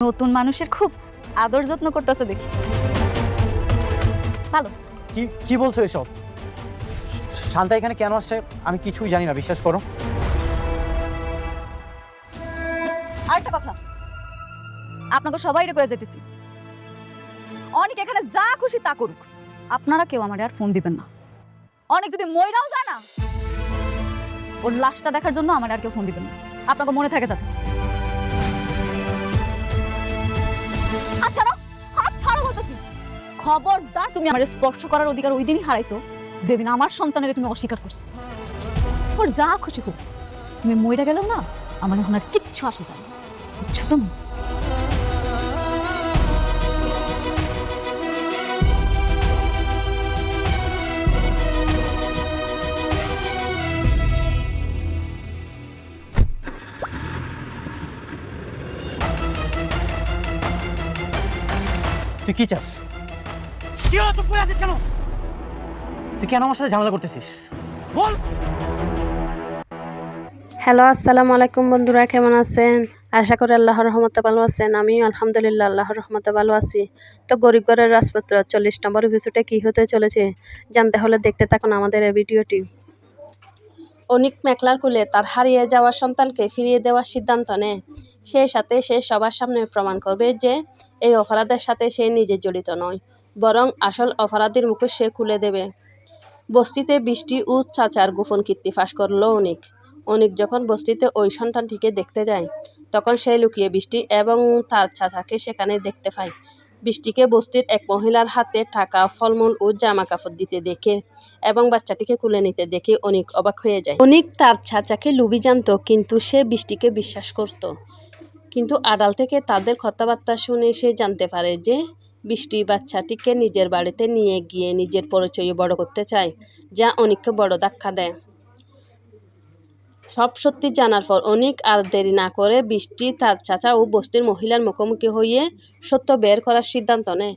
নতুন মানুষের খুব আদর যত্ন করতেছে দেখি। ভালো। কি কি বলছো এসব? শান্তা এখানে কেন আসছে আমি কিছুই জানি না, বিশ্বাস করো। আরেকটা কথা, আপনাকে সবাইরে কয়ে যেতেছি, অনেক এখানে যা খুশি তা করুক, আপনারা কেউ আমার আর ফোন দিবেন না। অনেক যদি মইরাও যায় না, ওর লাশটা দেখার জন্য আমার আর কেউ ফোন দিবেন না। আপনাকে মনে থাকে যাবে। আচ্ছা না, হাত ছাড়ো বলতেছি। খবরদার, তুমি আমার স্পর্শ করার অধিকার ওই দিনই হারাইছো যেদিন আমার সন্তানের তুমি অস্বীকার করছো। ওর যা খুশি হোক, তুমি মইরা গেলেও না আমার এখন আর কিচ্ছু আসে যায় না, বুঝছো তুমি? তুই কি চাস? কি হলো, চুপ করে আছিস কেন? তুই কেন আমার সাথে ঝামেলা করতেছিস বল। হ্যালো, আসসালামু আলাইকুম বন্ধুরা, কেমন আছেন? আশা করি আল্লাহর রহমতে ভালো আছেন। আমিও আলহামদুলিল্লাহ আল্লাহর রহমতে ভালো আছি। তো গরিব ঘরের রাজপুত্র 40 নম্বর এপিসোডে কী হতে চলেছে জানতে হলে দেখতে থাকুন আমাদের এই ভিডিওটি। অনিক মেঘলার কোলে তার হারিয়ে যাওয়া সন্তানকে ফিরিয়ে দেওয়ার সিদ্ধান্ত নেয়। সেই সাথে সে সবার সামনে প্রমাণ করবে যে এই অপরাধের সাথে সে নিজে জড়িত নয়, বরং আসল অপরাধীর মুখে সে খুলে দেবে। বস্তিতে বৃষ্টি ও চাচার গোপন কীর্তি ফাঁস করল অনিক। অনিক যখন বস্তিতে ওই সন্তানটিকে দেখতে যায়, তখন সে লুকিয়ে বৃষ্টি এবং তার চাচাকে সেখানে দেখতে পায়। বৃষ্টিকে বস্তির এক মহিলার হাতে টাকা, ফলমূল ও জামা কাপড় দিতে দেখে এবং বাচ্চাটিকে কুলে নিতে দেখে অনিক অবাক হয়ে যায়। অনিক তার চাচাকে লুবি জানত, কিন্তু সে বৃষ্টিকে বিশ্বাস করত। কিন্তু আড়াল থেকে তাদের কথাবার্তা শুনে সে জানতে পারে যে বৃষ্টি বাচ্চাটিকে নিজের বাড়িতে নিয়ে গিয়ে নিজের পরিচয় বড় করতে চায়, যা অনিককে বড় ধাক্কা দেয়। সব সত্যি জানার পর অনিক আর দেরি না করে বৃষ্টি, তার চাচা ও বস্তির মহিলার মুখোমুখি হয়ে সত্য বের করার সিদ্ধান্ত নেয়।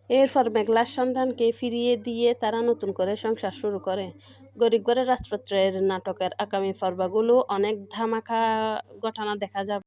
এরপর মেঘলার সন্ধানকে ফিরিয়ে দিয়ে তারা নতুন করে সংসার শুরু করে। গরিব ঘরের রাজপুত্রের নাটকের আগামী পর্বগুলো অনেক ধামাকা ঘটনা দেখা যাবে।